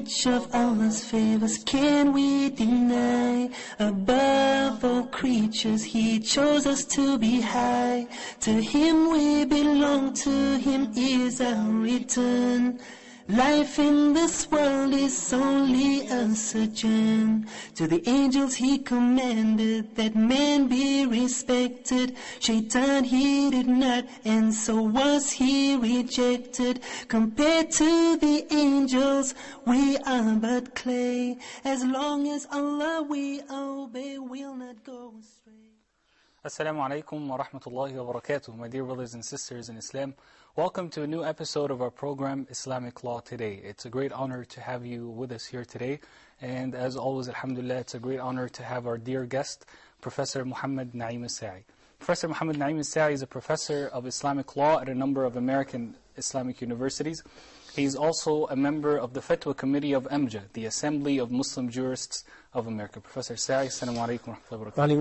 which of Allah's favors can we deny? Above all creatures He chose us to be high. To Him we belong, to Him is our return. Life in this world is only a sojourn. To the angels He commanded that man be respected. Shaitan he did not, and so was he rejected. Compared to the angels, we are but clay. As long as Allah we obey, we'll not go astray. Assalamu alaikum wa rahmatullahi wa barakatuh. My dear brothers and sisters in Islam, welcome to a new episode of our program, Islamic Law Today. It's a great honor to have you with us here today. And as always, alhamdulillah, it's a great honor to have our dear guest, Professor Muhammad Naem Asaee. Professor Muhammad Naem Asaee is a professor of Islamic law at a number of American Islamic universities. He's also a member of the Fatwa Committee of AMJA, the Assembly of Muslim Jurists of America. Professor Asaee, assalamu alaikum wa rahmatullahi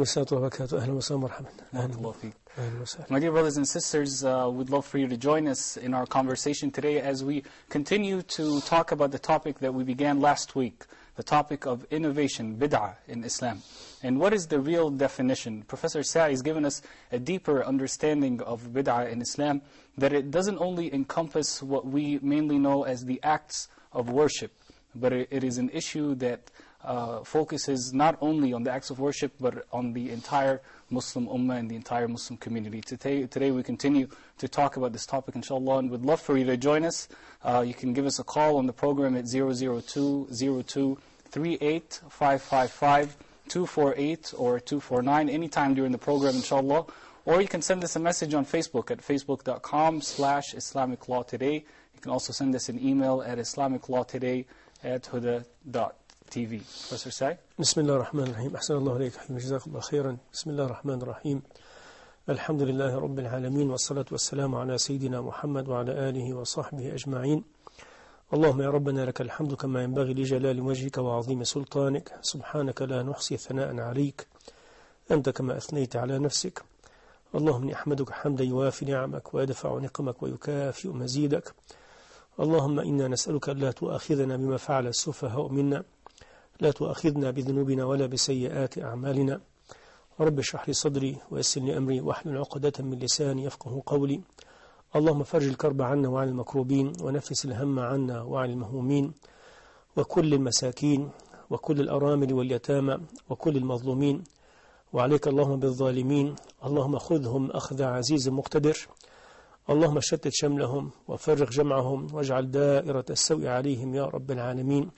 wa barakatuh. My dear brothers and sisters, we'd love for you to join us in our conversation today as we continue to talk about the topic that we began last week, the topic of innovation, bid'ah in Islam. And what is the real definition? Professor Asaee has given us a deeper understanding of bid'ah in Islam, that it doesn't only encompass what we mainly know as the acts of worship, but it is an issue that focuses not only on the acts of worship, but on the entire Muslim ummah and the entire Muslim community. Today we continue to talk about this topic, inshallah, and we'd love for you to join us. You can give us a call on the program at 002-02-38-555, 248 or 249, anytime during the program, inshallah. Or you can send us a message on Facebook at facebook.com/Islamic Law Today. You can also send us an email at islamiclawtoday@huda.tv. Professor Asaee? Bismillah ar-Rahman ar-Rahim. Ahsan Allah alaykum. Jazakallah khairan. Bismillah ar-Rahman ar-Rahim. Alhamdulillahi Rabbil Alameen. Wa salatu wa salamu ala Sayyidina Muhammad wa ala alihi wa sahbihi ajma'in. اللهم يا ربنا لك الحمد كما ينبغي لجلال وجهك وعظيم سلطانك سبحانك لا نحصي ثناء عليك أنت كما أثنيت على نفسك اللهم إني أحمدك حمدا يوافي نعمك ويدفع نقمك ويكافئ مزيدك اللهم إنا نسألك ألا تؤاخذنا بما فعل السفهاء منا لا تؤاخذنا بذنوبنا ولا بسيئات أعمالنا رب اشرح لي صدري ويسر لي أمري واحلل عقدة من لساني يفقه قولي اللهم فرج الكرب عنا وعن المكروبين ونفس الهم عنا وعن المهمومين وكل المساكين وكل الأرامل واليتامى وكل المظلومين وعليك اللهم بالظالمين اللهم خذهم أخذ عزيز مقتدر اللهم شتت شملهم وفرق جمعهم واجعل دائرة السوء عليهم يا رب العالمين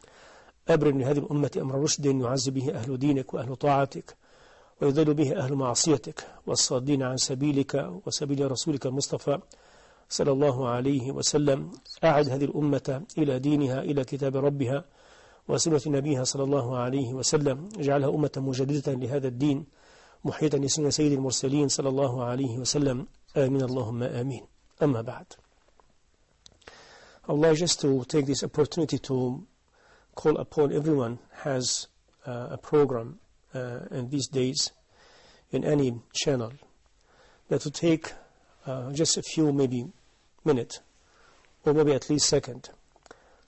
أبرم لهذه الأمة أمر رشد يعز به أهل دينك وأهل طاعتك ويذل به أهل معصيتك والصادين عن سبيلك وسبيل رسولك المصطفى صلى الله عليه وسلم أعد هذه الأمة إلى دينها إلى كتاب ربها وسنة نبيها صلى الله عليه وسلم اجعلها أمة مجددة لهذا الدين محيطا لسنة سيد المرسلين صلى الله عليه وسلم آمين اللهم آمين أما بعد I would like just to take this opportunity to call upon everyone has a program in these days in any channel that to take just a few maybe minute or maybe at least second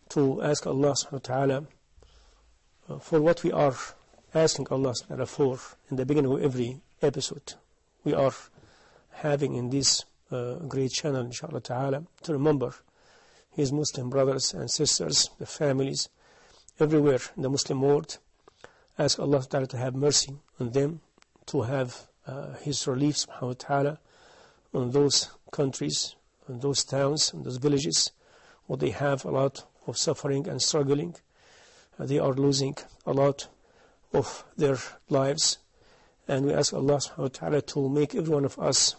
to ask Allah subhanahu wa ta'ala for what we are asking Allah subhanahu wa ta'ala for in the beginning of every episode we are having in this great channel inshallah ta'ala to remember his Muslim brothers and sisters, the families everywhere in the Muslim world. Ask Allah subhanahu wa ta'ala to have mercy on them, to have his relief subhanahu wa ta'ala on those countries, on those towns, on those villages where they have a lot of suffering and struggling. They are losing a lot of their lives. And we ask Allah subhanahu wa ta'ala to make every one of us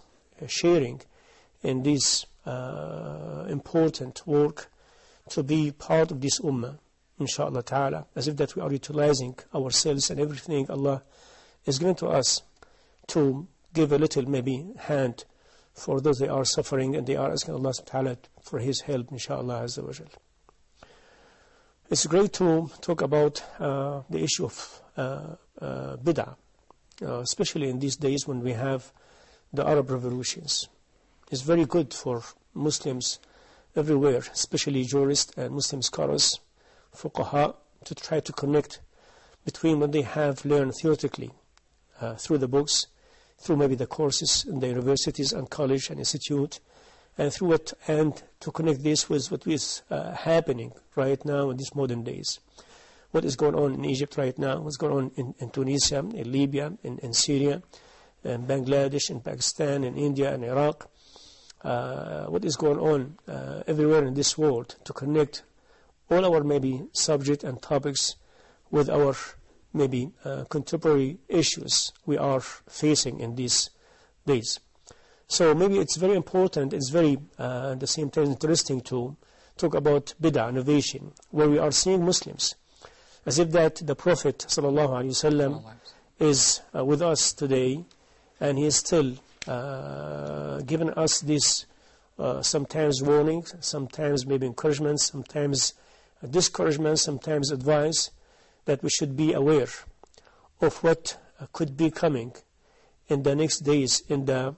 sharing in this important work to be part of this ummah, inshallah ta'ala, as if that we are utilizing ourselves and everything Allah is given to us to give a little maybe hand for those they are suffering and they are asking Allah subhanahu wa ta'ala for his help, inshallah azza wa jal. It's great to talk about the issue of bid'ah, especially in these days when we have the Arab revolutions. It's very good for Muslims everywhere, especially jurists and Muslim scholars, fuqaha to try to connect between what they have learned theoretically through the books, through maybe the courses in the universities and college and institute, and through it, and to connect this with what is happening right now in these modern days. What is going on in Egypt right now, what's going on in Tunisia, in Libya, in Syria, in Bangladesh, in Pakistan, in India, and Iraq. What is going on everywhere in this world, to connect all our maybe subject and topics with our maybe contemporary issues we are facing in these days. So maybe it's very important, it's very at the same time interesting to talk about bid'ah, innovation, where we are seeing Muslims as if that the Prophet ﷺ is with us today, and he is still giving us this sometimes warnings, sometimes maybe encouragement, sometimes discouragement, sometimes advice, that we should be aware of what could be coming in the next days in the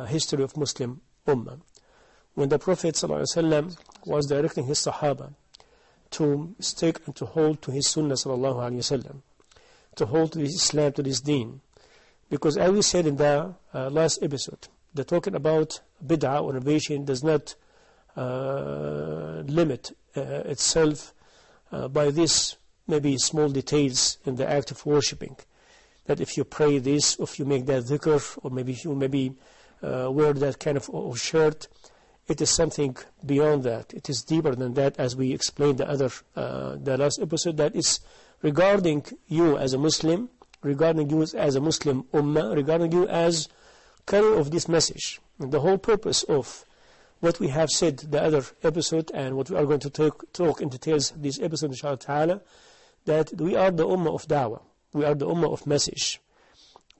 history of Muslim Ummah. When the Prophet ﷺ was directing his Sahaba to stick and to hold to his Sunnah ﷺ, to hold to his Islam, to this deen, because as we said in the last episode, the talking about bid'ah or innovation does not limit itself by this maybe small details in the act of worshipping. That if you pray this, or if you make that dhikr, or maybe if you wear that kind of shirt, it is something beyond that. It is deeper than that, as we explained the last episode, that is regarding you as a Muslim, regarding you as a Muslim Ummah, regarding you as carrier of this message. And the whole purpose of what we have said the other episode, and what we are going to talk in details this episode, inshallah ta'ala, that we are the Ummah of Dawah. We are the Ummah of message.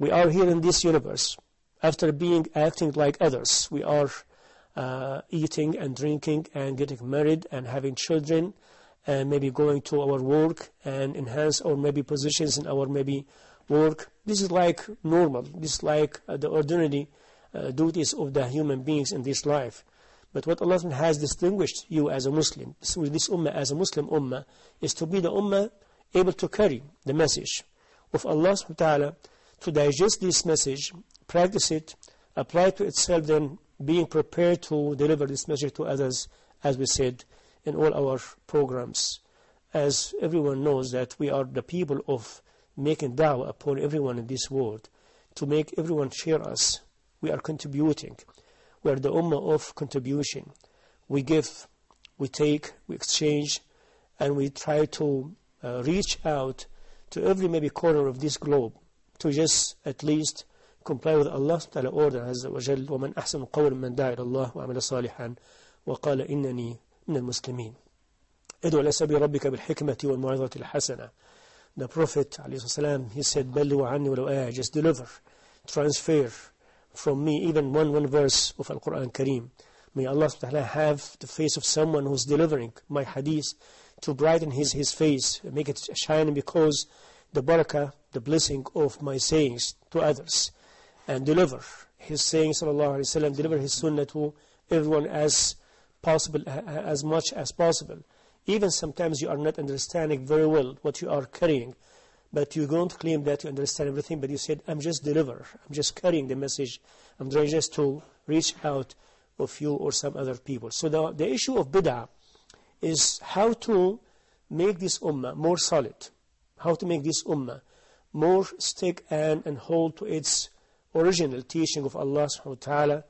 We are here in this universe. After acting like others, we are eating and drinking and getting married and having children, and maybe going to our work and enhance our maybe positions in our maybe work. This is like normal. This is like the ordinary duties of the human beings in this life. But what Allah has distinguished you as a Muslim, with this Ummah as a Muslim Ummah, is to be the Ummah able to carry the message of Allah subhanahu wa ta'ala, to digest this message, practice it, apply it to itself, then being prepared to deliver this message to others, as we said in all our programs. As everyone knows that we are the people of making da'wah upon everyone in this world, to make everyone share us. We are contributing. We are the Ummah of contribution. We give, we take, we exchange, and we try to reach out to every maybe corner of this globe, to just at least comply with Allah's order, Azza wa Jal, وَمَنْ أَحْسَنُ قَوْلًا مَنْ دَعَا إِلَى اللَّهِ وَعَمِلَ صَالِحًا وَقَالَ إِنَّنِي مِنَ الْمُسْلِمِينَ ادعو إلى سبيل ربك بالحكمة والموعظة الحسنة. The Prophet ﷺ, he said, بَلِّغُوا عَنِّي وَلَوْ آيَةً, just deliver, transfer from me even one verse of Al-Quran Kareem. May Allah subhanahu wa ta'ala have the face of someone who's delivering my hadith to brighten his face, make it shine, because the barakah, the blessing of my sayings to others, and deliver his sayings, sallallahu alaihi wasallam, deliver his sunnah to everyone as possible, as much as possible. Even sometimes you are not understanding very well what you are carrying, but you don't claim that you understand everything, but you said, I'm just deliver, I'm just carrying the message, I'm trying just to reach out of you or some other people. So the issue of bid'ah is how to make this ummah more solid, how to make this ummah more stick and hold to its original teaching of Allah subhanahu wa ta'ala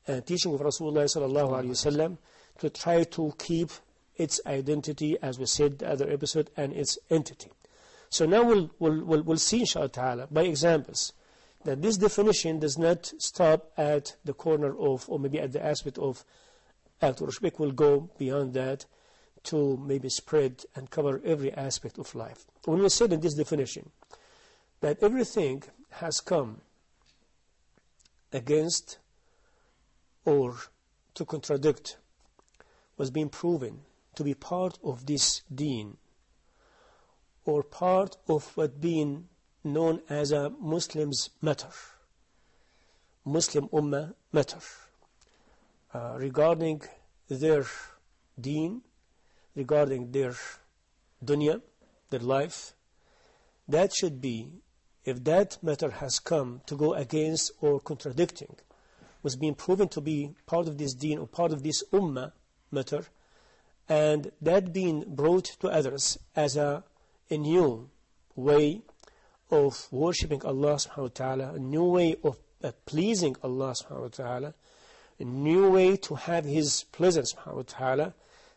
and teaching of Rasulullah sallallahu alayhi wasallam, to try to keep its identity, as we said the other episode, and its entity. So now we'll see, inshallah ta'ala, by examples, that this definition does not stop at the corner of, or maybe at the aspect of act worship. Will go beyond that to maybe spread and cover every aspect of life. When we said in this definition that everything has come against or to contradict was being proven to be part of this deen, or part of what being known as a Muslim's matter, Muslim Ummah matter, regarding their deen, regarding their dunya, their life, that should be, if that matter has come to go against or contradicting, was being proven to be part of this deen or part of this ummah matter, and that being brought to others as a new way of worshipping Allah subhanahu wa ta'ala, a new way of pleasing Allah subhanahu wa ta'ala, a new way to have His presence subhanahu wa ta'ala,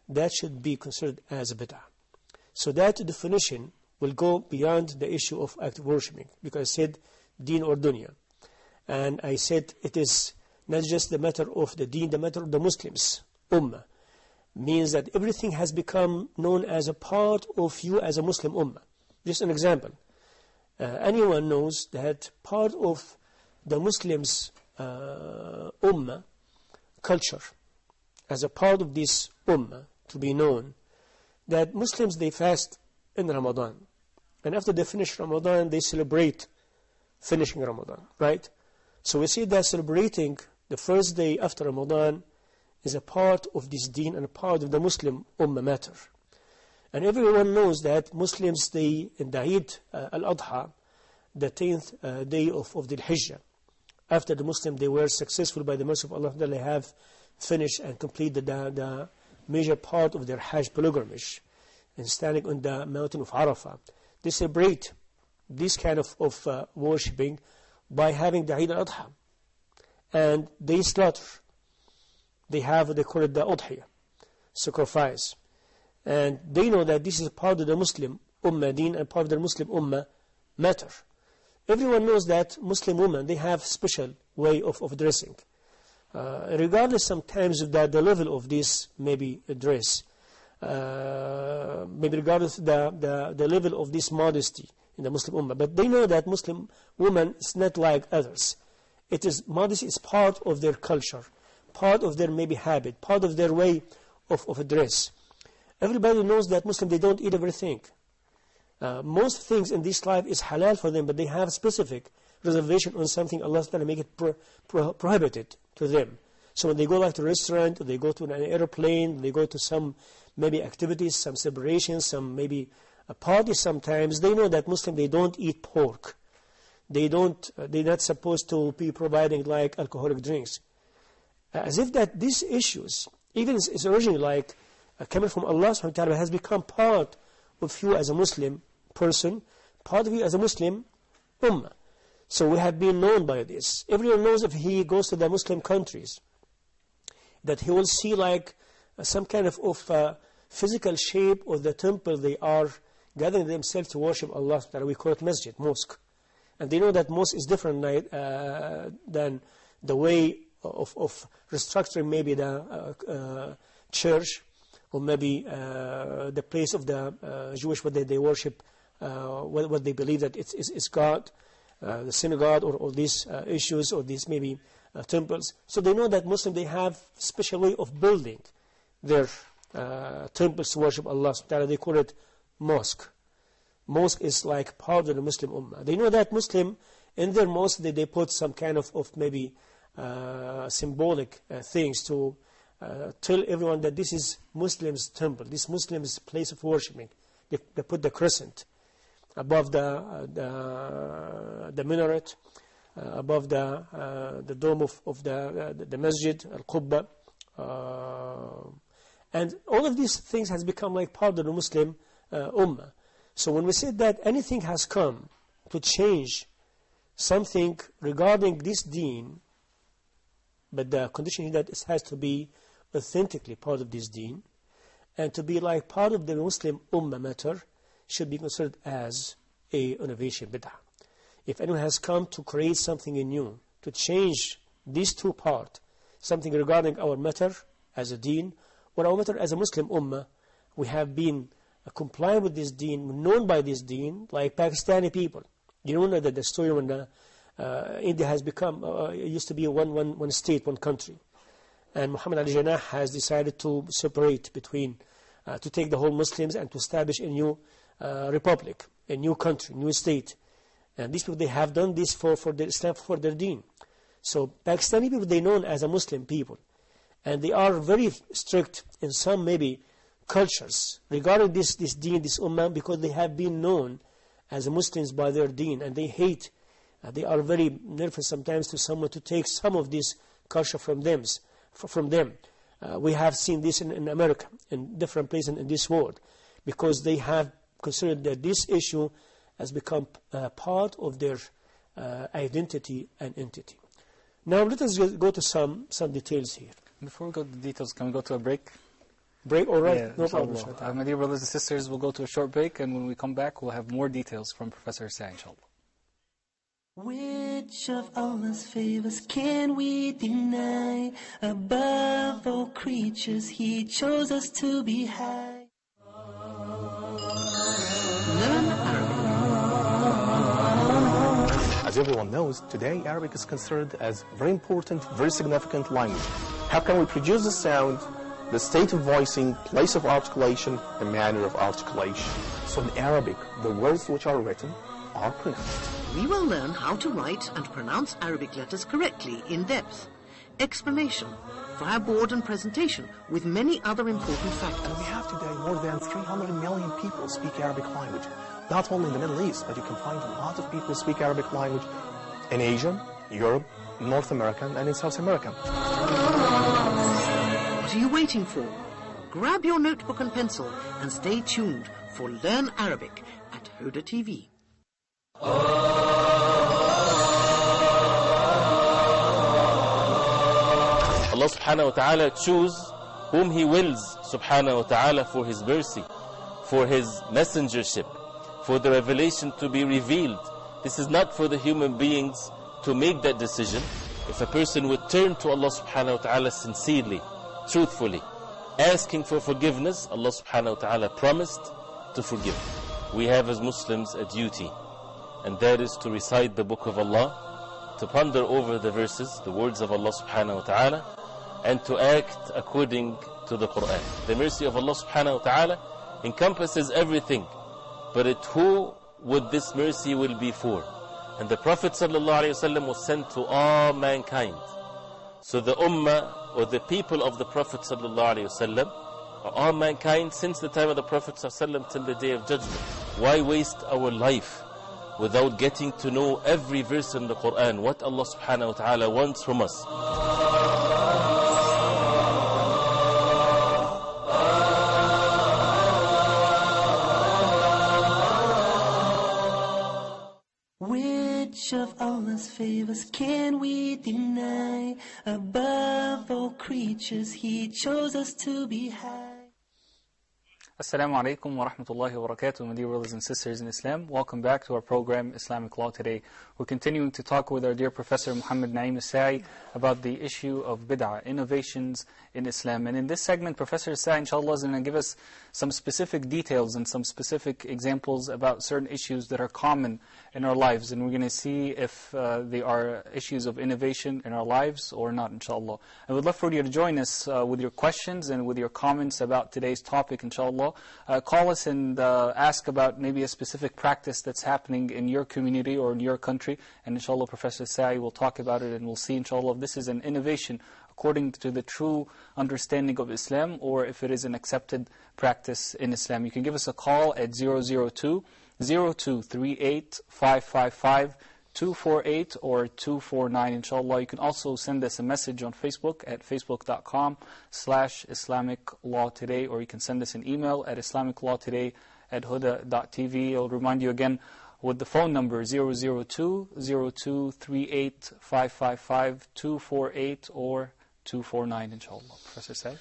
that should be considered as a bid'ah. So that definition will go beyond the issue of active worshipping, because I said deen or dunya. And I said it is not just the matter of the deen, the matter of the Muslims, ummah. Means that everything has become known as a part of you as a Muslim ummah. Just an example. Anyone knows that part of the Muslims' ummah culture, as a part of this ummah, to be known, that Muslims, they fast in Ramadan. And after they finish Ramadan, they celebrate finishing Ramadan, right? So we see that celebrating the first day after Ramadan is a part of this deen and a part of the Muslim ummah matter. And everyone knows that Muslims, they, in the Eid al-Adha, the 10th day of the Hijjah, after the Muslims, they were successful by the mercy of Allah, they have finished and completed the major part of their Hajj pilgrimage and standing on the mountain of Arafah. They celebrate this kind of worshipping by having the Eid al-Adha. And they slaughter. They call it the Udhiyah, sacrifice. And they know that this is part of the Muslim ummah deen and part of the Muslim ummah matter. Everyone knows that Muslim women, they have special way of dressing. Regardless sometimes of the level of this maybe dress, maybe regardless the level of this modesty in the Muslim ummah. But they know that Muslim woman is not like others. It is modesty is part of their culture, part of their maybe habit, part of their way of dress. Everybody knows that Muslim, they don't eat everything. Most things in this life is halal for them, but they have specific reservation on something. Allah's going to make it prohibited to them. So when they go like to a restaurant, or they go to an airplane, they go to some maybe activities, some celebrations, some maybe a party sometimes, they know that Muslim, they don't eat pork. They're not supposed to be providing like alcoholic drinks. As if that these issues, even is originally like coming from Allah subhanahu wa ta'ala, has become part of you as a Muslim person, part of you as a Muslim ummah. So we have been known by this. Everyone knows if he goes to the Muslim countries, that he will see like some kind of physical shape of the temple they are gathering themselves to worship Allah subhanahu wa ta'ala. We call it masjid, mosque. And they know that mosque is different than the way of restructuring maybe the church, or maybe the place of the Jewish, what they worship, what they believe that it's God, the synagogue, or these issues, or these maybe temples. So they know that Muslims, they have special way of building their temples to worship Allah subhanahu wa ta'ala. They call it mosque. Mosque is like part of the Muslim ummah. They know that Muslim, in their mosque, they put some kind of maybe symbolic things to tell everyone that this is Muslim's temple, this Muslim's place of worshiping. They put the crescent above the minaret, above the dome of the masjid, al-Qubba. And all of these things has become like part of the Muslim ummah. So when we say that anything has come to change something regarding this deen, but the condition is that it has to be authentically part of this deen, and to be like part of the Muslim ummah matter, should be considered as a innovation, bid'ah. If anyone has come to create something new, to change these two parts, something regarding our matter as a deen, or our matter as a Muslim ummah, we have been complying with this deen, known by this deen, like Pakistani people. You know that the story when India has become, it used to be one state, one country. And Muhammad Ali Jinnah has decided to separate between, to take the whole Muslims and to establish a new republic, a new country, new state. And these people, they have done this for their Islam, for their deen. So Pakistani people, they known as a Muslim people. And they are very strict in some maybe cultures regarding this deen, this ummah, because they have been known as Muslims by their deen, and they hate, they are very nervous sometimes to someone to take some of this culture from them. We have seen this in America, in different places in this world, because they have considered that this issue has become part of their identity and entity. Now let us go to some details here. Before we go to the details, can we go to a break? Break, all right? Yeah, no problem. My dear brothers and sisters, we'll go to a short break, and when we come back, we'll have more details from Professor Asaee, inshallah. Which of Allah's favors can we deny? Above all creatures, He chose us to be high. Learn Arabic. As everyone knows, today Arabic is considered as very important, very significant language. How can we produce the sound, the state of voicing, place of articulation, the manner of articulation? So in Arabic, the words which are written are pronounced. We will learn how to write and pronounce Arabic letters correctly in depth. Explanation via board and presentation with many other important factors. And we have today more than 300 million people speak Arabic language. Not only in the Middle East, but you can find a lot of people who speak Arabic language in Asia, Europe, North America, and in South America. What are you waiting for? Grab your notebook and pencil and stay tuned for Learn Arabic at Huda TV. Allah subhanahu wa ta'ala choose whom He wills subhanahu wa ta'ala for His mercy, for His messengership, for the revelation to be revealed. This is not for the human beings to make that decision. If a person would turn to Allah subhanahu wa ta'ala sincerely, truthfully, asking for forgiveness, Allah subhanahu wa ta'ala promised to forgive. We have as Muslims a duty, and that is to recite the book of Allah, to ponder over the verses, the words of Allah subhanahu wa ta'ala, and to act according to the Qur'an. The mercy of Allah subhanahu wa ta'ala encompasses everything, but who would this mercy will be for? And the Prophet sallallahu alaihi wasallam was sent to all mankind. So the ummah, or the people of the Prophet sallallahu alaihi wasallam, are all mankind since the time of the Prophet sallallahu alaihi wasallam till the day of judgment. Why waste our life without getting to know every verse in the Qur'an, what Allah subhanahu wa ta'ala wants from us? Which of Allah's favors can we deny? Above all creatures, He chose us to be high. Assalamu alaikum wa rahmatullahi wa barakatuh, my dear brothers and sisters in Islam. Welcome back to our program, Islamic Law Today. We're continuing to talk with our dear Professor Muhammad Naem Asaee about the issue of bid'ah, innovations in Islam. And in this segment, Professor Asaee, inshallah, is going to give us some specific details and some specific examples about certain issues that are common in our lives. And we're going to see if they are issues of innovation in our lives or not, inshallah. I would love for you to join us with your questions and with your comments about today's topic, inshallah. Call us and ask about maybe a specific practice that's happening in your community or in your country, and inshallah Professor Asaee will talk about it, and we'll see inshallah if this is an innovation according to the true understanding of Islam, or if it is an accepted practice in Islam. You can give us a call at 002-0238-555-248 or 249, inshallah. You can also send us a message on Facebook at facebook.com/Islamic Law Today, or you can send us an email at islamiclawtoday@huda.tv. I'll remind you again with the phone number 002-0238-555-248 or 249, inshallah. Professor Asaee?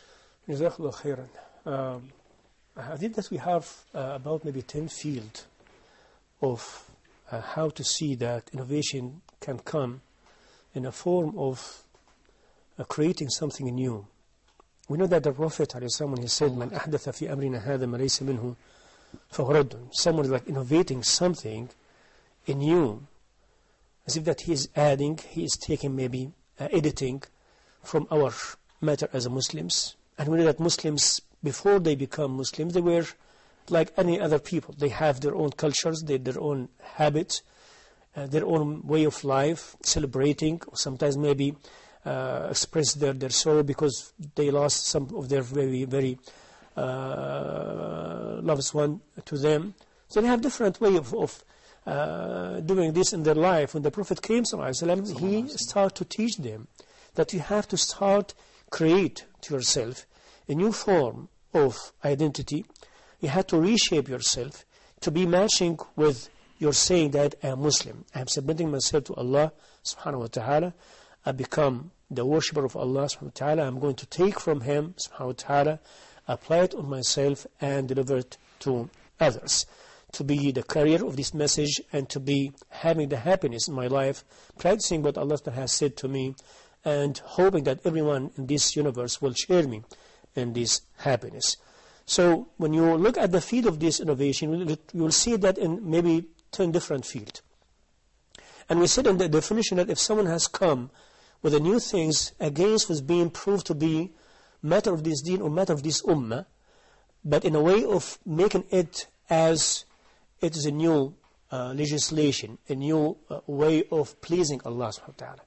Jazakallah khairan. I think that we have about maybe 10 fields of how to see that innovation can come in a form of creating something new. We know that the Prophet ﷺ, he said, "Man ahdatha fi amrina hadha ma laysa minhu fahuwa raddun." Someone is like innovating something new, as if that he is adding, he is taking maybe editing from our matter as Muslims. And we know that Muslims, before they become Muslims, they were like any other people. They have their own cultures, their own habits, their own way of life, celebrating, or sometimes maybe express their sorrow because they lost some of their very, very loves one to them. So they have different way of doing this in their life. When the Prophet came, he started to teach them that you have to start create to yourself a new form of identity. You have to reshape yourself to be matching with your saying that I am Muslim. I am submitting myself to Allah subhanahu wa ta'ala. I become the worshipper of Allah subhanahu wa ta'ala. I'm going to take from Him subhanahu wa ta'ala, apply it on myself and deliver it to others. To be the carrier of this message and to be having the happiness in my life, practicing what Allah has said to me and hoping that everyone in this universe will share me in this happiness. So when you look at the field of this innovation, you will see that in maybe 10 different fields. And we said in the definition that if someone has come with the new things against what's being proved to be matter of this deen or matter of this ummah, but in a way of making it as it is a new legislation, a new way of pleasing Allah subhanahu wa ta'ala.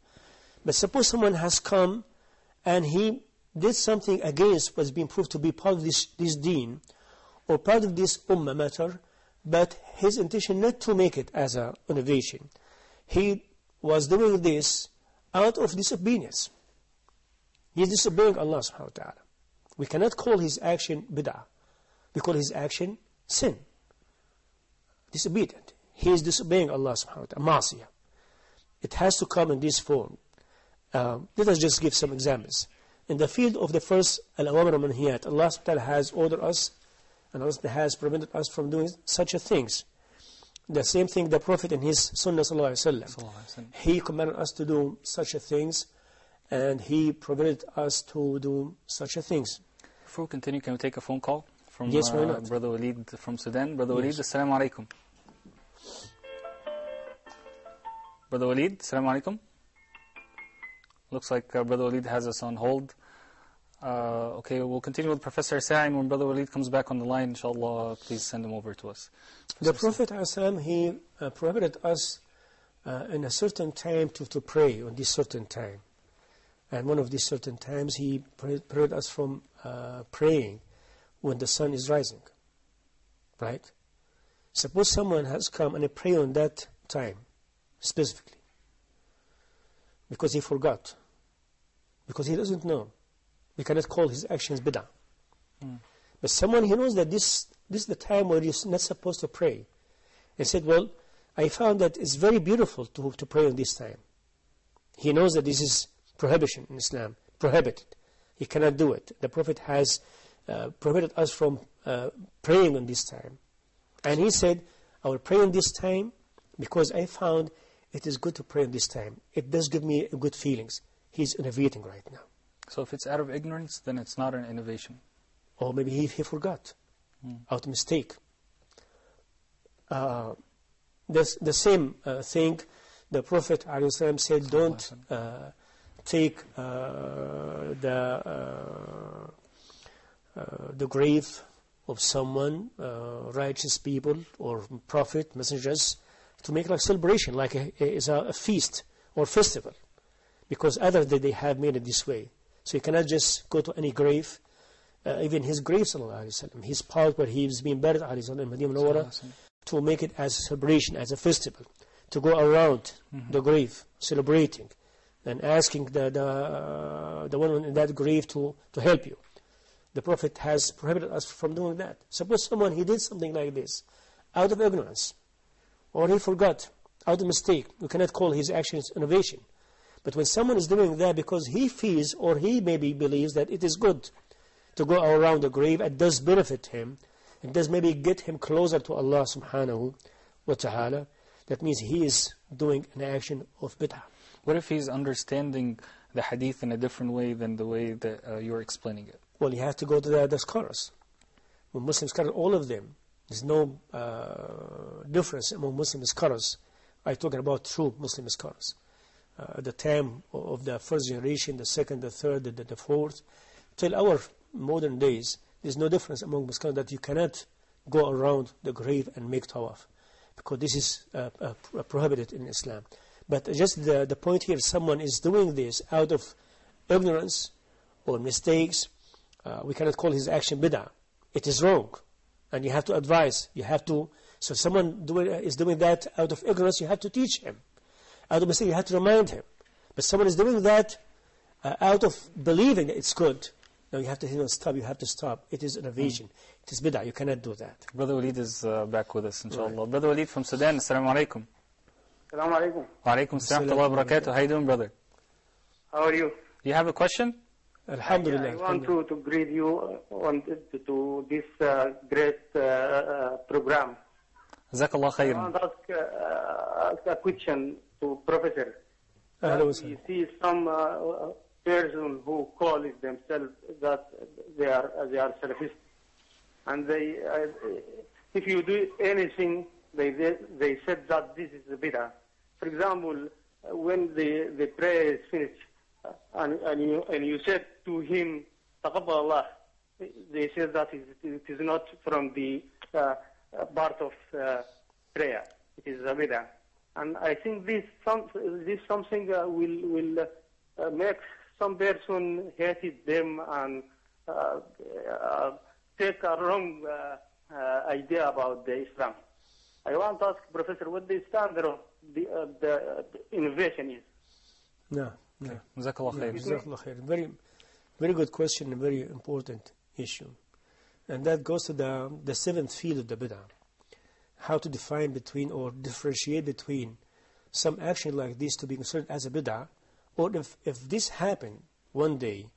But suppose someone has come and he did something against what's been proved to be part of this deen or part of this ummah matter, but his intention not to make it as an innovation. He was doing this out of disobedience. He is disobeying Allah subhanahu wa ta'ala. We cannot call his action bid'ah. We call his action sin. Disobedient. He is disobeying Allah subhanahu wa ta'ala. Ma'asiyah. It has to come in this form. Let us just give some examples. In the field of the first al-awamir al-manhiyat, Allah subhanahu wa ta'ala has ordered us and Allah has prevented us from doing such a things. The same thing the Prophet in his Sunnah sallallahu alaihi wasallam, he commanded us to do such a things and he prevented us to do such a things. Before we continue, can we take a phone call from yes, why not? Brother Walid from Sudan? Brother Walid, yes. Assalamu alaikum. Brother Walid, Assalamu alaikum. Looks like Brother Walid has us on hold. Okay, we'll continue with Professor Asaee, and when Brother Walid comes back on the line, inshallah, please send him over to us. The Prophet ﷺ, he prohibited us in a certain time to pray on this certain time. And one of these certain times, he prohibited us from praying when the sun is rising. Right? Suppose someone has come and pray on that time, specifically, because he forgot, because he doesn't know. We cannot call his actions bid'ah. But someone, he knows that this is the time where you're not supposed to pray. And said, well, I found that it's very beautiful to pray on this time. He knows that this is prohibition in Islam, prohibited. He cannot do it. The Prophet has prohibited us from praying on this time. And he said, I will pray on this time because I found it is good to pray on this time. It does give me good feelings. He's innovating right now. So if it's out of ignorance, then it's not an innovation. Or maybe he forgot, out of mistake. The same thing, the Prophet ﷺ said, don't take the grave of someone, righteous people or prophet, messengers, to make like celebration, like a feast or festival. Because others they have made it this way. So you cannot just go to any grave, even his grave, sallallahu alaihi wasallam, his part where he is being buried, in Medina Munawwara, to make it as a celebration, as a festival, to go around the grave, celebrating, and asking the one in that grave to help you. The Prophet has prohibited us from doing that. Suppose someone, he did something like this, out of ignorance, or he forgot, out of mistake, we cannot call his actions innovation. But when someone is doing that because he feels or he maybe believes that it is good to go around the grave, it does benefit him, it does maybe get him closer to Allah subhanahu wa ta'ala, that means he is doing an action of bid'ah. What if he's understanding the hadith in a different way than the way that you're explaining it? Well, you have to go to the scholars. When Muslim scholars, all of them, there's no difference among Muslim scholars. I'm talking about true Muslim scholars. The time of the first generation, the second, the third, the fourth, till our modern days, there's no difference among scholars that you cannot go around the grave and make tawaf, because this is prohibited in Islam. But just the point here, someone is doing this out of ignorance or mistakes, we cannot call his action bid'ah. it is wrong. And you have to advise. You have to, so someone is doing that out of ignorance, you have to teach him. Out of mistake, you have to remind him. But someone is doing that out of believing that it's good. No, you have to stop. You have to stop. It is innovation. It is bid'ah. You cannot do that. Brother Walid is back with us, inshallah. Right. Brother Walid from Sudan, assalamu alaikum. Assalamu alaikum. Wa alaikum assalam wa barakatuh. How you doing, brother? How are you? You have a question? Alhamdulillah. I want to greet you on to this great program. Jazakallah khairan. I want to ask a question to Professor. You see some person who call themselves that they are Salafists, and they if you do anything, they said that this is a bid'ah. For example, when the prayer is finished, and you said to him, "Taqabbal Allah," they said that it is not from the part of prayer. It is a bid'ah, and I think this something will make some person hated them and take a wrong idea about the Islam. I want to ask Professor what the standard of the innovation is. No. Jazakallah khair. Very, very good question, a very important issue. And that goes to the seventh field of the bid'ah. How to define between or differentiate between some action like this to be considered as a bid'ah, or if this happened one day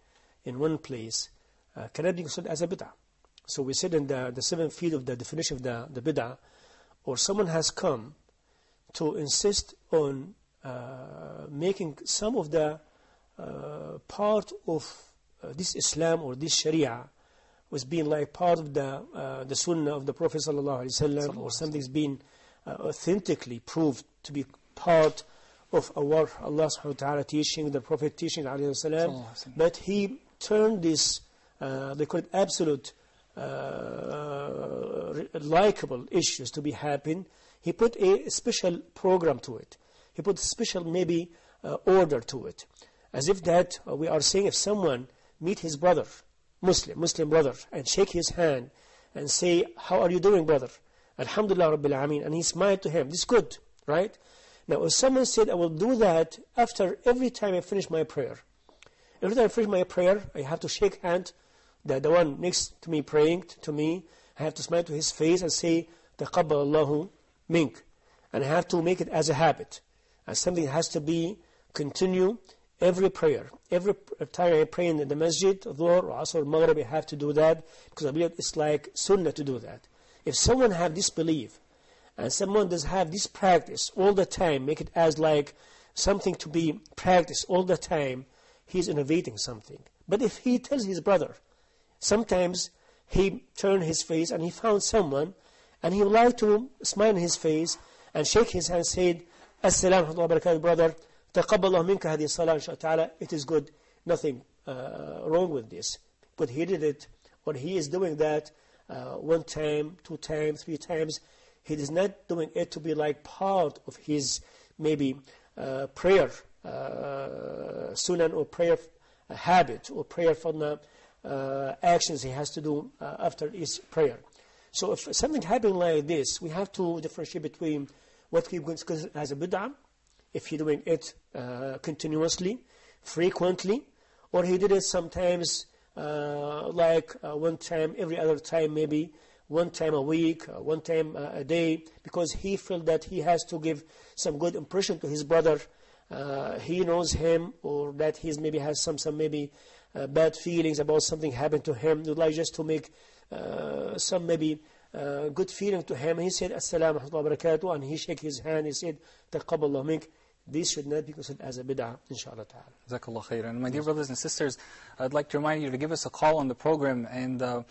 in one place, cannot be considered as a bid'ah. So we said in the seventh field of the definition of the bid'ah, or someone has come to insist on making some of the part of this Islam or this Sharia was being like part of the Sunnah of the Prophet ﷺ, or something's been authentically proved to be part of our Allah subhanahu wa ta'ala teaching, the Prophet teaching ﷺ, but he turned this, they call it absolute likable issues to be happen. He put a special program to it. He put a special maybe order to it. As if that we are saying if someone meet his brother, Muslim brother, and shake his hand and say, "How are you doing, brother? Alhamdulillah Rabbil Alameen," and he smiled to him. This is good, right? Now, if someone said, "I will do that after every time I finish my prayer. Every time I finish my prayer, I have to shake hand, the one next to me praying to me, I have to smile to his face and say, Taqabbal Allahu mink. And I have to make it as a habit. As something that has to be continue every prayer. Every time I pray in the masjid, Dhuhr, Asr, Maghrib, I have to do that because I believe it's like sunnah to do that. If someone have this belief and someone does have this practice all the time, make it as like something to be practiced all the time, he's innovating something. But if he tells his brother, sometimes he turned his face and he found someone and he would like to smile in his face and shake his hand and say, Assalamu alaikum wa barakatuh, brother, taqabbalallahu minka hadi salah, inshaAllah ta'ala, it is good, nothing wrong with this. But he did it, or he is doing that one time, 2 times, 3 times. He is not doing it to be like part of his maybe prayer sunan or prayer habit or prayer from the actions he has to do after his prayer. So if something happened like this, we have to differentiate between what we consider as a bid'ah, if he's doing it continuously, frequently, or he did it sometimes like one time, every other time, maybe 1 time a week, 1 time a day, because he felt that he has to give some good impression to his brother. He knows him, or that he maybe has some maybe bad feelings about something happened to him. He would like just to make some maybe good feeling to him. He said, Assalamu alaikum wa barakatuh, and he shook his hand. He said, Taqabbalallahu mink. This should not be considered as a bid'ah, inshaAllah ta'ala. Jazakallah khairan. And my dear brothers and sisters, I'd like to remind you to give us a call on the program. And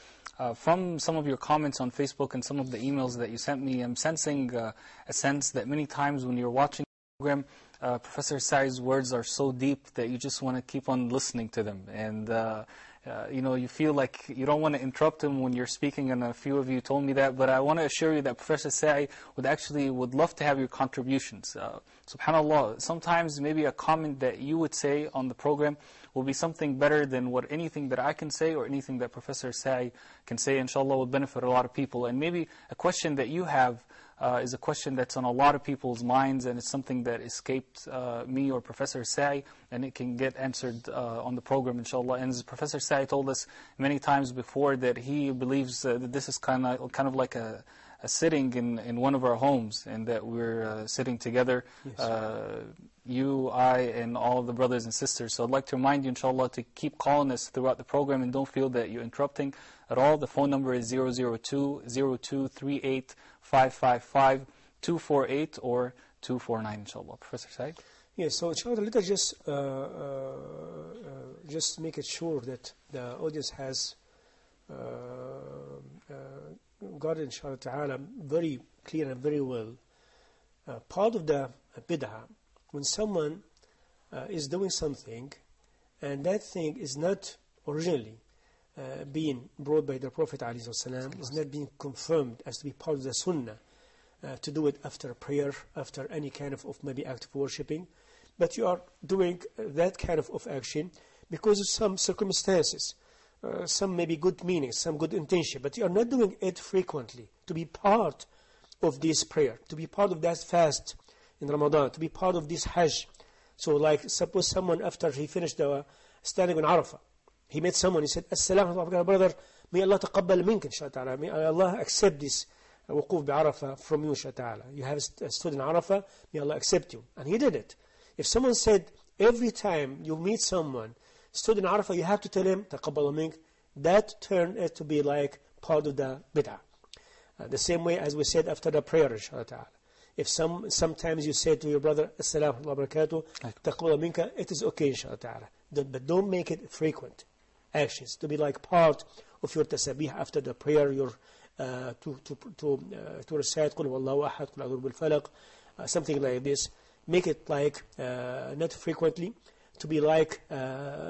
from some of your comments on Facebook and some of the emails that you sent me, I'm sensing a sense that many times when you're watching the program, Professor Asaee's words are so deep that you just want to keep on listening to them. And you feel like you don't want to interrupt him when you're speaking, and a few of you told me that, but I want to assure you that Professor Asaee would love to have your contributions. SubhanAllah, sometimes maybe a comment that you would say on the program will be something better than what anything that I can say or anything that Professor Asaee can say. Inshallah, will benefit a lot of people. And maybe a question that you have is a question that's on a lot of people's minds, and it's something that escaped me or Professor Asaee, and it can get answered on the program, inshallah. And as Professor Asaee told us many times before, that he believes that this is kind of like a sitting in one of our homes, and that we're sitting together, you, I, and all of the brothers and sisters. So I'd like to remind you, inshallah, to keep calling us throughout the program, and don't feel that you're interrupting at all. The phone number is 002-0238-555-248 or 249, inshallah. Professor Asaee? Yes, so inshallah, let us just make it sure that the audience has got it, inshallah ta'ala, very clear and very well. Part of the bid'ah, when someone is doing something, and that thing is not originally being brought by the Prophet ﷺ, is not being confirmed as to be part of the sunnah, to do it after prayer, after any kind of maybe act of worshipping, but you are doing that kind of action because of some circumstances, some maybe good meaning, some good intention, but you are not doing it frequently to be part of this prayer, to be part of that fast in Ramadan, to be part of this Hajj. So like suppose someone, after he finished standing on Arafah, he met someone, he said, Assalamu alaikum, brother, may Allah taqabbal mink, inshallah ta'ala, may Allah accept this wuquf bi Arafah from you, inshallah ta'ala. You have stood in Arafah, may Allah accept you. And he did it. If someone said, every time you meet someone, stood in Arafah, you have to tell him, taqabbal mink, that turned it to be like part of the bid'ah. The same way as we said after the prayer, inshallah ta'ala. If sometimes you say to your brother, Assalamu alaikum wa barakatuh, taqabbal minka, it is okay, inshallah ta'ala. But don't make it frequent actions, to be like part of your tasabih after the prayer, your to recite Qul huwallahu ahad, Qul a'udhu bil falaq, something like this. Make it like not frequently, to be like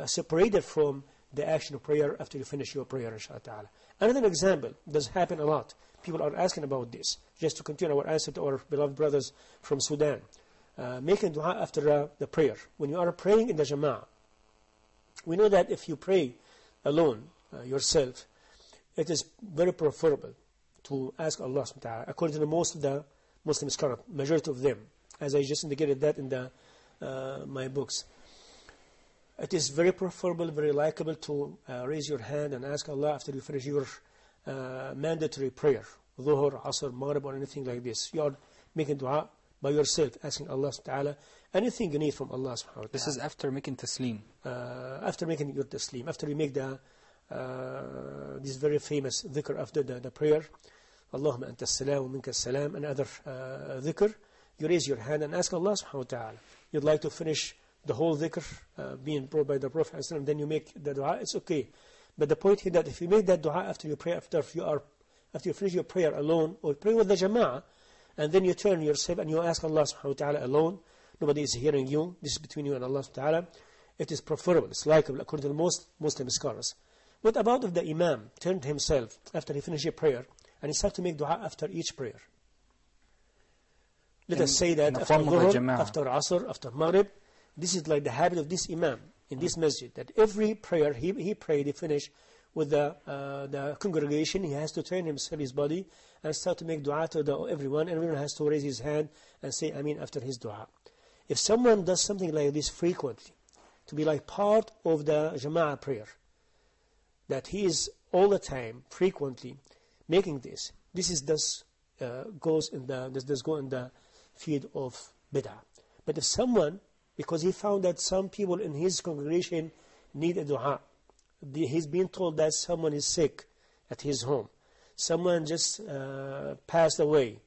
separated from the action of prayer after you finish your prayer, inshallah ta'ala. Another example does happen a lot. People are asking about this. Just to continue our answer to our beloved brothers from Sudan. Making dua after the prayer. When you are praying in the jama'ah, we know that if you pray alone, yourself, it is very preferable to ask Allah subhanahu wa ta'ala, according to the most of the Muslim scholars, majority of them, as I just indicated that in my books. It is very preferable, very likable to raise your hand and ask Allah after you finish your mandatory prayer, Dhuhr, Asr, Maghrib, or anything like this. You are making dua by yourself, asking Allah subhanahu wa ta'ala anything you need from Allah subhanahu wa ta'ala. This is after making taslim. After making your taslim, after you make this very famous dhikr after the prayer, Allahumma anta as-salam wa minka as-salam, and other dhikr, you raise your hand and ask Allah subhanahu wa ta'ala. You'd like to finish the whole dhikr being brought by the Prophet, then you make the dua, it's okay. But the point here that if you make that dua after you pray, after you finish your prayer alone, or pray with the jama'ah, and then you turn yourself and you ask Allah subhanahu wa ta'ala alone, nobody is hearing you, this is between you and Allah subhanahu wa ta'ala, it is preferable, it's likable according to the most Muslim scholars. What about if the Imam turned himself after he finished a prayer and he started to make dua after each prayer? Let us say that after Dhuhr, after Asr, after Maghrib, this is like the habit of this Imam in this masjid, that every prayer he prayed, he finished with the congregation, he has to turn himself, his body, and start to make dua to everyone, and everyone has to raise his hand and say Ameen after his dua. If someone does something like this frequently, to be like part of the Jama'ah prayer, that he is all the time, frequently, making this is thus goes in the field of bid'ah. But if someone, because he found that some people in his congregation need a dua, he's been told that someone is sick at his home, someone just passed away,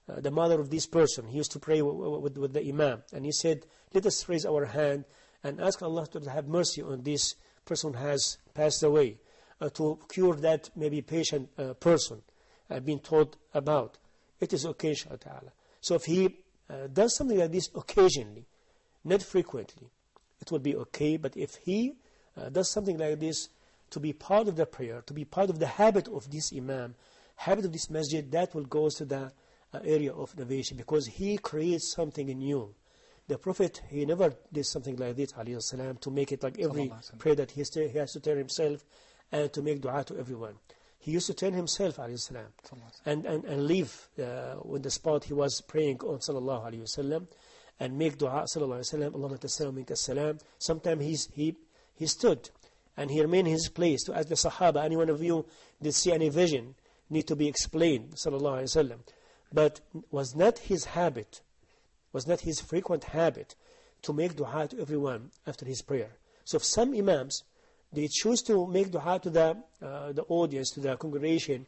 the mother of this person, he used to pray with the Imam, and he said, let us raise our hand and ask Allah to have mercy on this person who has passed away, to cure that maybe patient person been told about. It is okay, inshallah ta'ala. So if he does something like this occasionally, not frequently, it will be okay. But if he does something like this to be part of the prayer, to be part of the habit of this Imam, habit of this masjid, that will go to the area of innovation, because he creates something new. The Prophet, he never did something like this, alayhi salam, to make it like every prayer that he has to turn himself and to make dua to everyone. He used to turn himself, alayhi salam, and leave on the spot he was praying on, sallallahu alayhi wasallam, and make dua, sallallahu alayhi wasallam, Allahumma tassalam minka salam. Sometimes he stood and he remained in his place to ask the Sahaba, any one of you did see any vision, need to be explained, sallallahu alayhi wasallam. But was not his habit, was not his frequent habit to make dua to everyone after his prayer. So some imams, they choose to make dua to the audience, to the congregation,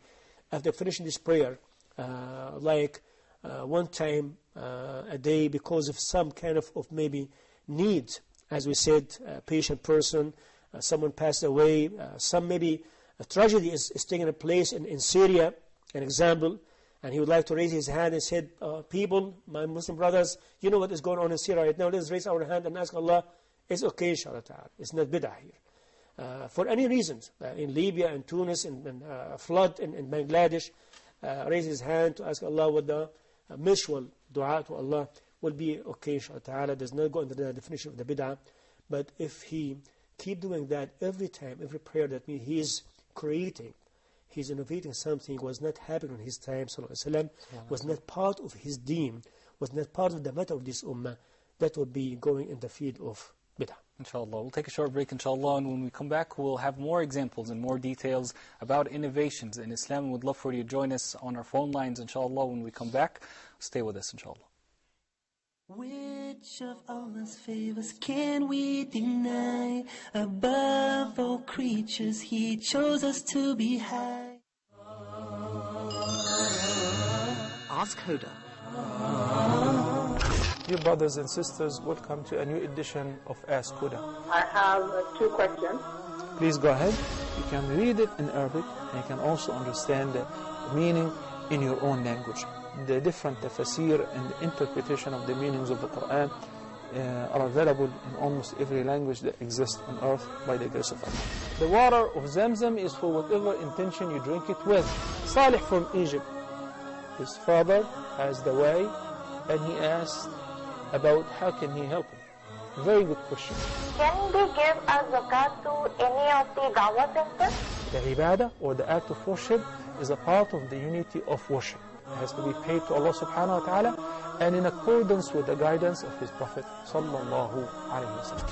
after finishing this prayer, like one time a day, because of some kind of maybe need. As we said, a patient person, someone passed away, some maybe a tragedy is taking place in Syria, an example, and he would like to raise his hand and said, people, my Muslim brothers, you know what is going on in Syria right now, let's raise our hand and ask Allah. It's okay, inshallah ta'ala. It's not bid'ah here. For any reasons, in Libya and Tunis and flood in Bangladesh, raise his hand to ask Allah with the mutual dua to Allah will be okay, inshallah ta'ala. Does not go into the definition of the bid'ah. But if he keep doing that every time, every prayer, that means he is creating, he's innovating something was not happening in his time, sallallahu alaihi wasallam, was not part of his deen, was not part of the matter of this ummah, that would be going in the field of bid'ah. Inshallah. We'll take a short break, inshallah, and when we come back, we'll have more examples and more details about innovations in Islam. We'd love for you to join us on our phone lines, inshallah, when we come back. Stay with us, inshallah. Which of Allah's favors can we deny? Above all creatures, He chose us to be high. Ask Hoda. Dear brothers and sisters, welcome to a new edition of Ask Huda. I have 2 questions. Please go ahead. You can read it in Arabic and you can also understand the meaning in your own language. The different tafsir and the interpretation of the meanings of the Qur'an are available in almost every language that exists on earth by the grace of Allah. The water of Zamzam is for whatever intention you drink it with. Salih from Egypt, his father has the way, and he asked about how can he help him. Very good question. Can they give a zakat to any of the dawah centers? The ibadah or the act of worship is a part of the unity of worship. It has to be paid to Allah subhanahu wa ta'ala and in accordance with the guidance of His Prophet sallallahu alayhi wa sallam.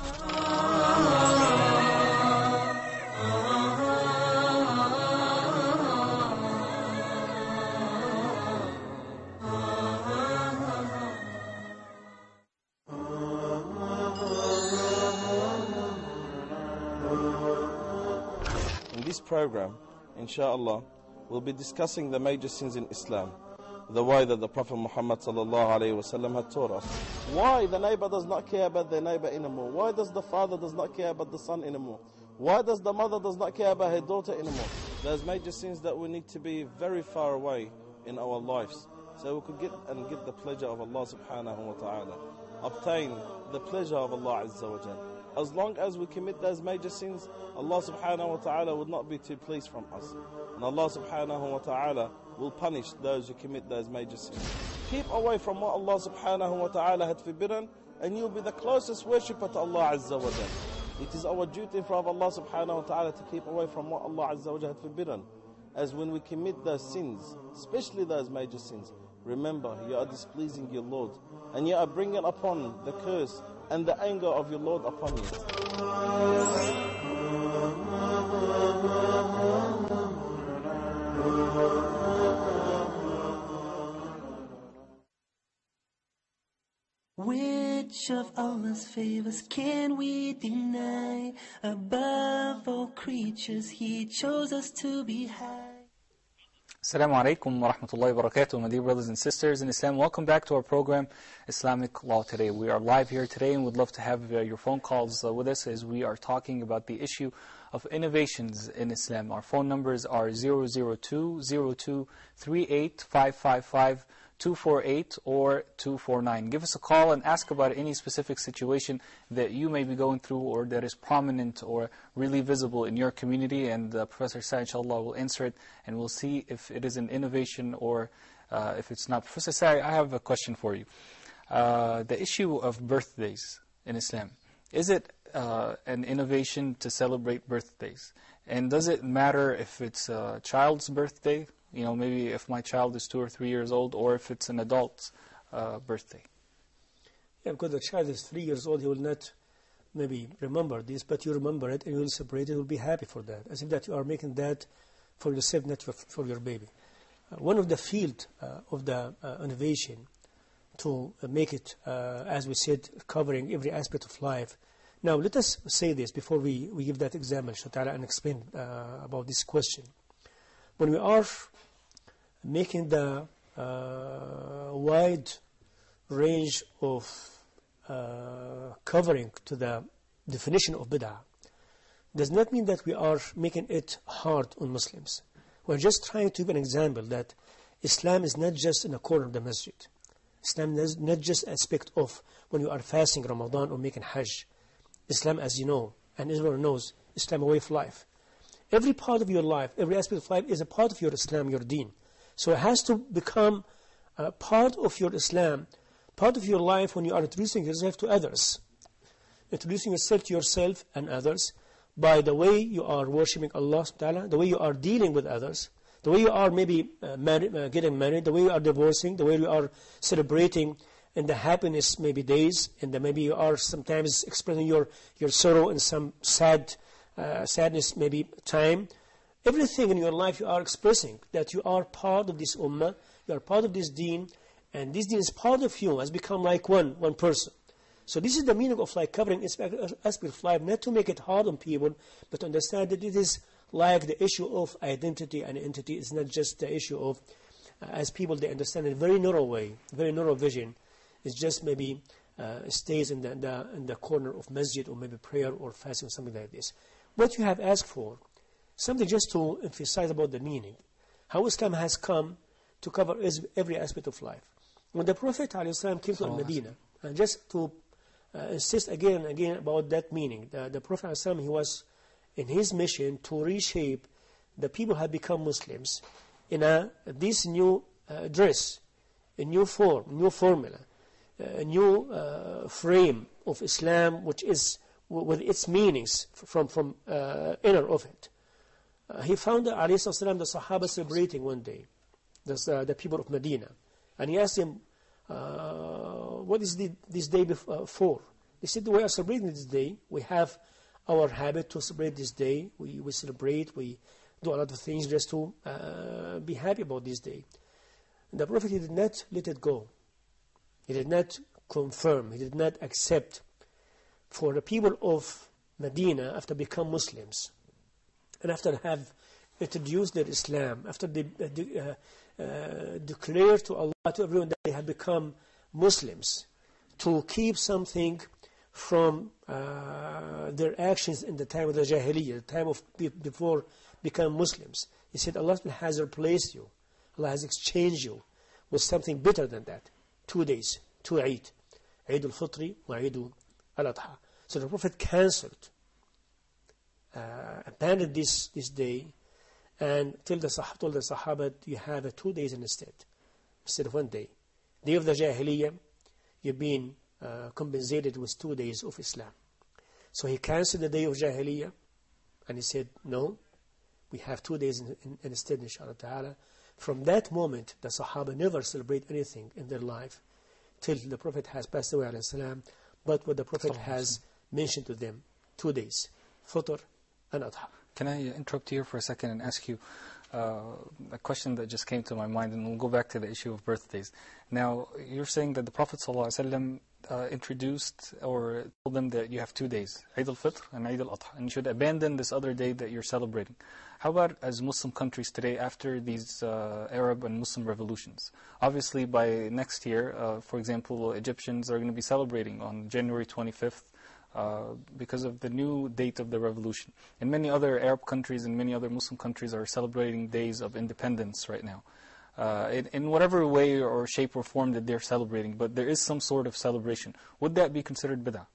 In this program, inshallah, we'll be discussing the major sins in Islam, the way that the Prophet Muhammad sallallahu alaihi wasallam had taught us. Why the neighbor does not care about their neighbor anymore? Why does the father does not care about the son anymore? Why does the mother does not care about her daughter anymore? There's major sins that we need to be very far away in our lives, so we could get the pleasure of Allah subhanahu wa ta'ala, obtain the pleasure of Allah azza wa jalla. As long as we commit those major sins, Allah subhanahu wa ta'ala would not be too pleased from us. And Allah subhanahu wa ta'ala will punish those who commit those major sins. Keep away from what Allah subhanahu wa ta'ala had forbidden, and you'll be the closest worshipper to Allah azza wa jalla. It is our duty in front of Allah subhanahu wa ta'ala to keep away from what Allah azza wa jalla had forbidden. As when we commit those sins, especially those major sins, remember you are displeasing your Lord, and you are bringing upon the curse and the anger of your Lord upon you. Which of Allah's favors can we deny? Above all creatures, He chose us to be high. Assalamu alaikum wa rahmatullahi wa barakatuh, my dear brothers and sisters in Islam. Welcome back to our program, Islamic Law Today. We are live here today and would love to have your phone calls with us as we are talking about the issue of innovations in Islam. Our phone numbers are 002-0238-555-248 or 249. Give us a call and ask about any specific situation that you may be going through or that is prominent or really visible in your community, and Professor Sa, inshallah, will answer it, and we'll see if it is an innovation or if it's not. Professor Sa, I have a question for you. The issue of birthdays in Islam. Is it an innovation to celebrate birthdays? And does it matter if it's a child's birthday, maybe if my child is 2 or 3 years old, or if it's an adult's birthday? Yeah, because the child is 3 years old, he will not maybe remember this, but you remember it and you will celebrate it, you will be happy for that, as if that you are making that for yourself, not for your baby. One of the field of the innovation to make it, as we said, covering every aspect of life. Now, let us say this before we give that example, inshallah, and explain about this question. When we are making the wide range of covering to the definition of bid'ah, does not mean that we are making it hard on Muslims. We're just trying to give an example that Islam is not just in a corner of the masjid. Islam is not just an aspect of when you are fasting Ramadan or making Hajj. Islam, as you know, and everyone knows, Islam a way of life. Every part of your life, every aspect of life is a part of your Islam, your deen. So it has to become a part of your Islam, part of your life when you are introducing yourself to others. Introducing yourself to yourself and others by the way you are worshipping Allah subhanahu wa ta'ala, the way you are dealing with others, the way you are maybe getting married, the way you are divorcing, the way you are celebrating in the happiness maybe days, and the maybe you are sometimes expressing your sorrow in some sadness maybe time. Everything in your life you are expressing that you are part of this ummah, you are part of this deen, and this deen is part of you, has become like one person. So this is the meaning of like covering aspect of life, not to make it hard on people, but to understand that it is like the issue of identity and entity. It's not just the issue of, as people they understand in a very narrow way, very narrow vision. It's just maybe stays in the corner of masjid or maybe prayer or fasting or something like this. What you have asked for, something just to emphasize about the meaning, how Islam has come to cover every aspect of life. When the Prophet ﷺ came to Medina, and just to insist again and again about that meaning, the Prophet ﷺ, he was in his mission to reshape the people who had become Muslims in this new dress, a new form, new formula, a new frame of Islam, which is with its meanings from inner of it. He found the Sahaba celebrating one day, the people of Medina, and he asked them, what is this day for? They said, we are celebrating this day. We have our habit to celebrate this day. We celebrate, we do a lot of things just to be happy about this day. And the Prophet, he did not let it go. He did not confirm, he did not accept for the people of Medina after become Muslims and after have introduced their Islam, after they declare to Allah, to everyone that they have become Muslims, to keep something from their actions in the time of the Jahiliyyah, the time of before become Muslims. He said, Allah has replaced you. Allah has exchanged you with something better than that. 2 days, 2 Eid. Eid al-Fitri wa Eid al-Adha. So the Prophet cancelled, abandoned this day, and told the Sahaba, you have 2 days instead of 1 day. Day of the Jahiliyyah, you've been compensated with 2 days of Islam. So he cancelled the day of Jahiliyyah, and he said, no, we have 2 days instead, inshallah ta'ala. From that moment, the Sahaba never celebrate anything in their life till the Prophet has passed away, alayhi salam, but what the Prophet has mentioned to them, 2 days, Fitr and Adha. Can I interrupt you here for a second and ask you a question that just came to my mind, and we'll go back to the issue of birthdays. Now, you're saying that the Prophet ﷺ introduced or told them that you have 2 days, Eid al-Fitr and Eid al-Adha, and you should abandon this other day that you're celebrating. How about as Muslim countries today after these Arab and Muslim revolutions? Obviously, by next year, for example, Egyptians are going to be celebrating on January 25th, because of the new date of the revolution. And many other Arab countries and many other Muslim countries are celebrating days of independence right now. In whatever way or shape or form that they're celebrating, but there is some sort of celebration. Would that be considered bid'ah?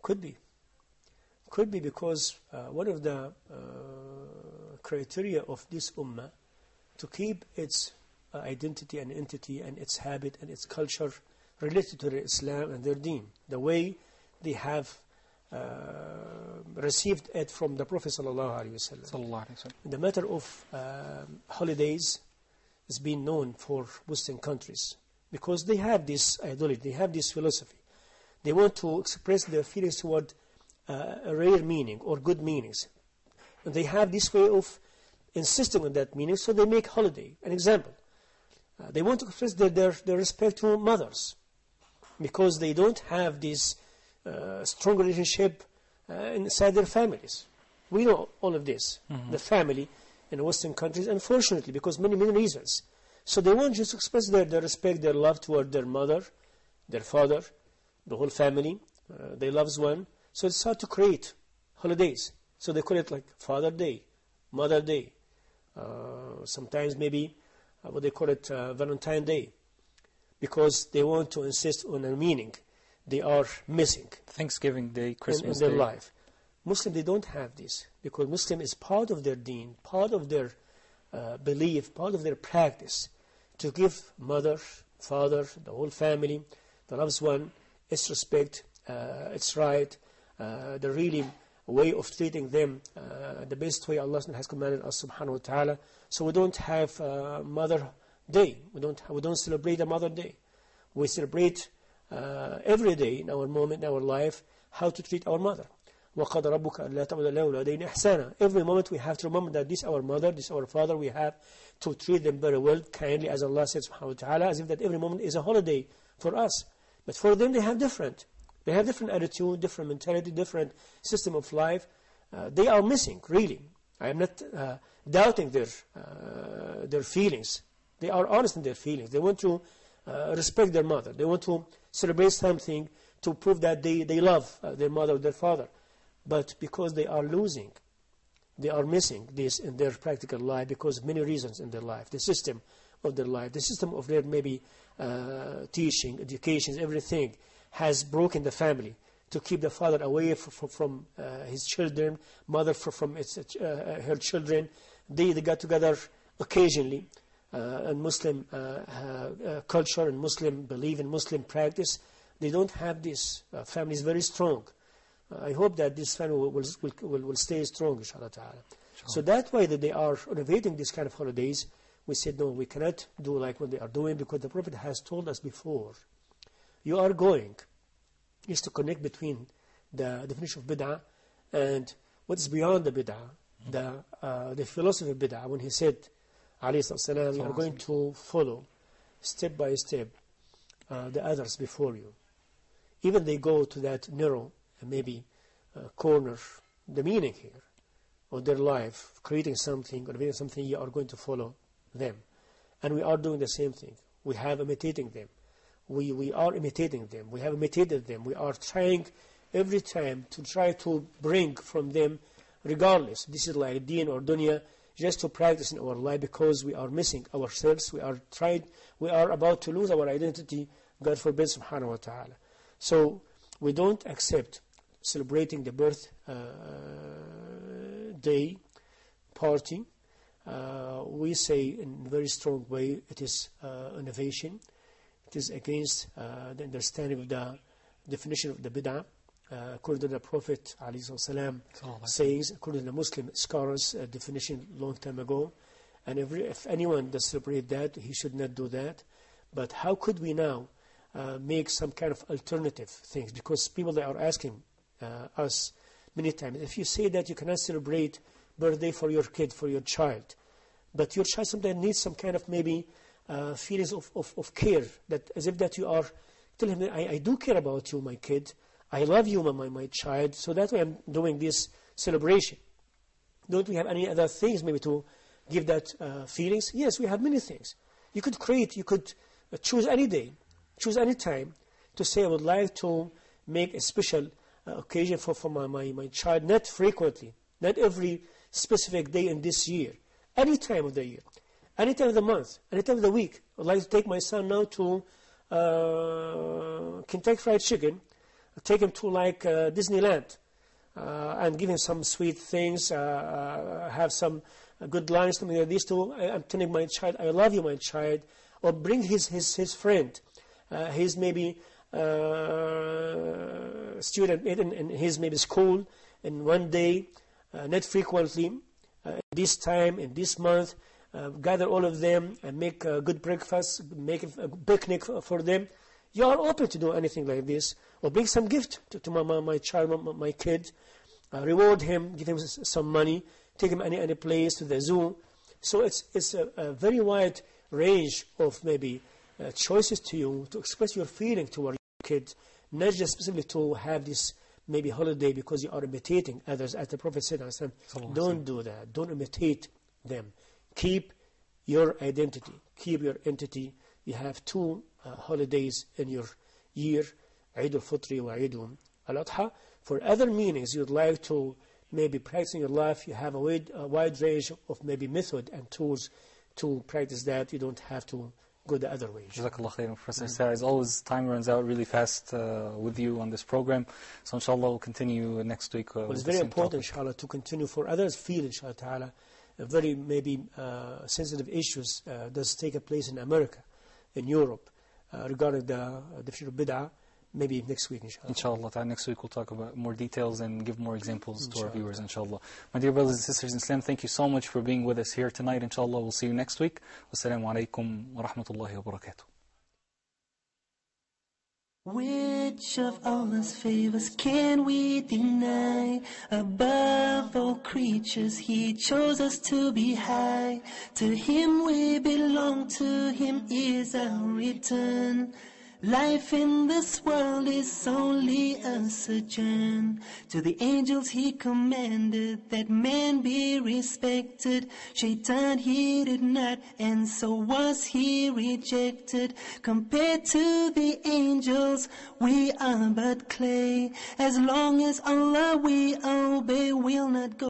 Could be. Could be, because one of the criteria of this ummah to keep its identity and entity and its habit and its culture related to their Islam and their deen, the way they have received it from the Prophet ﷺ. The matter of holidays is being known for Muslim countries because they have this ideology, they have this philosophy. They want to express their feelings toward a rare meaning or good meanings. And they have this way of insisting on that meaning, so they make holiday. An example, they want to express their respect to mothers because they don't have this strong relationship inside their families. We know all of this, the family in Western countries, unfortunately, because many reasons. So they want just to express their respect, their love toward their mother, their father, the whole family, their loved one. So it's hard to create holidays. So they call it like Father Day, Mother Day, sometimes maybe what they call it Valentine Day, because they want to insist on a meaning they are missing. Thanksgiving Day, Christmas in their Day. life. Muslim, they don't have this, because Muslim is part of their deen, part of their belief, part of their practice, to give mother, father, the whole family, the loved one, its respect, its right, the really way of treating them, the best way Allah has commanded us subhanahu wa ta'ala. So we don't have Mother Day. We don't celebrate a Mother Day. We celebrate every day in our moment, in our life, how to treat our mother. وَقَدَ رَبُّكَ أَلَّا تَعْبُدَ إِلَّا وَلَدَيْنِ إِحْسَانًا. Every moment we have to remember that this our mother, this our father, we have to treat them very well, kindly, as Allah says subhanahu wa ta'ala, as if that every moment is a holiday for us. But for them, they have different attitude, different mentality, different system of life. They are missing, really. I am not doubting their feelings. They are honest in their feelings. They want to respect their mother. They want to celebrate something to prove that they love their mother or their father. But because they are losing, they are missing this in their practical life because of many reasons in their life. The system of their life, the system of their maybe teaching, education, everything has broken the family to keep the father away from his children, mother from her children. They got together occasionally, and Muslim culture and Muslim belief and Muslim practice, they don't have this. Family is very strong. I hope that this family will stay strong, inshallah ta'ala. Sure. So that's why that they are innovating this kind of holidays. We said, no, we cannot do like what they are doing, because the Prophet has told us before, you are going is to connect between the definition of bid'ah and what is beyond the bid'ah, the philosophy of bid'ah, when he said, alayhi salam, you are going to follow step by step the others before you. Even they go to that narrow, maybe corner, the meaning here of their life, creating something or doing something, you are going to follow them. And we are doing the same thing. We have imitating them. We are imitating them. We have imitated them. We are trying every time to try to bring from them, regardless. This is like deen or dunya, just to practice in our life, because we are missing ourselves. We are about to lose our identity, God forbid, subhanahu wa ta'ala. So we don't accept celebrating the birth day party. We say in a very strong way it is innovation. It is against the understanding of the definition of the bid'ah. According to the Prophet ﷺ says, according to the Muslim scholars' definition long time ago, and if anyone does celebrate that, he should not do that. But how could we now make some kind of alternative things? Because people that are asking us many times, if you say that you cannot celebrate birthday for your kid, for your child, but your child sometimes needs some kind of maybe feelings of care, that as if that you are telling him, I do care about you, my kid, I love you, my child, so that's why I'm doing this celebration. Don't we have any other things maybe to give that feelings? Yes, we have many things. You could choose any day, choose any time to say, I would like to make a special occasion for my child, not frequently, not every specific day in this year, any time of the year, any time of the month, any time of the week. I would like to take my son now to Kentucky Fried Chicken, take him to like Disneyland, and give him some sweet things, have some good lines, something like this. I'm telling my child, I love you, my child, or bring his friend He's maybe student in his maybe school, and one day, not frequently, this time, in this month, gather all of them and make a good breakfast, make a picnic for them. You are open to do anything like this, or bring some gift to my child, my kid, reward him, give him some money, take him any place, to the zoo. So it's a very wide range of maybe choices to you to express your feeling toward your kid, not just specifically to have this maybe holiday because you are imitating others. As the Prophet said, don't do that. Don't imitate them. Keep your identity. Keep your entity. You have two holidays in your year, Eid al-Fitr wa Eid al-Adha. For other meanings you'd like to maybe practice in your life, you have a wide range of maybe method and tools to practice that. You don't have to go the other way. Jazakallah khairan, Professor Asaee. As always, time runs out really fast with you on this program. So inshallah we'll continue next week. Well, it's very important, inshallah, to continue for others feel, inshallah ta'ala, very maybe sensitive issues does take place in America, in Europe, regarding the definition of bid'ah. Maybe next week, inshallah. Inshallah, next week we'll talk about more details and give more examples to our viewers, inshallah. My dear brothers and sisters in Islam, thank you so much for being with us here tonight, inshallah. We'll see you next week. Wassalamu alaikum wa rahmatullahi wa barakatuh. Which of Allah's favors can we deny? Above all creatures He chose us to be high. To Him we belong, to Him is our return. Life in this world is only a sojourn. To the angels He commanded that man be respected. Shaitan he did not, and so was he rejected. Compared to the angels, we are but clay. As long as Allah we obey, we'll not go